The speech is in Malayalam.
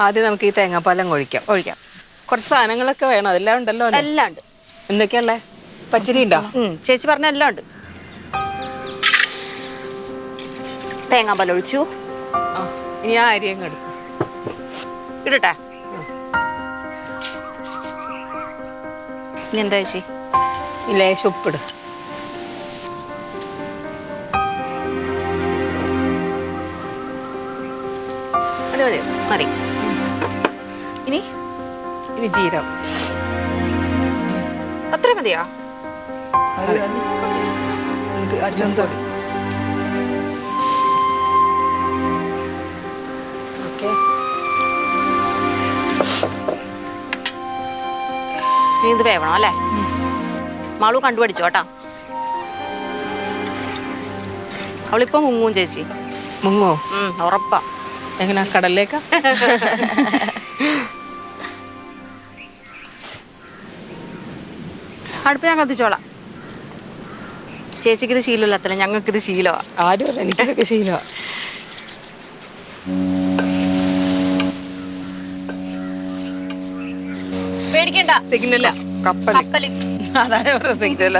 ആദ്യം നമുക്ക് ഈ തേങ്ങാപ്പാലം ഒഴിക്കാം. കുറച്ച് സാധനങ്ങളൊക്കെ വേണം. അതെല്ലാം ഉണ്ടല്ലോ? എല്ലാം ഉണ്ട്. എന്തൊക്കെയല്ലേ? പച്ചരി ഉണ്ടോ? ചേച്ചി പറഞ്ഞ എല്ലാം ഉണ്ട്. തേങ്ങാപ്പാൽ ഒഴിച്ചു. ഇനി ആ അരി അങ്ങ് എടുത്തു ഇടട്ടെ. ഇനി എന്താ ചേച്ചി? ലേശം ഉപ്പിട്. മതി മതി മതി. ഇനി ജീരകം. അത്ര മതിയോ? ഇനി ഇത് വേവണം അല്ലേ? മാളു കണ്ടുപിടിച്ചു കേട്ടാ. അവളിപ്പോ മുങ്ങും ചേച്ചി. മുങ്ങോ? ഉറപ്പാ. എങ്ങനെ? കടലിലേക്കാ? അടുപ്പ് ഞാൻ കത്തിച്ചോളാം. ചേച്ചിക്കിത് ശീലമില്ലാത്തല്ല, ഞങ്ങൾക്കിത് ശീലമാ. ആരും എനിക്കിതൊക്കെ ശീലമാ. പേടിക്കണ്ട. സിഗ്നല്ല. കപ്പല്. അതാണ് സിഗ്നല.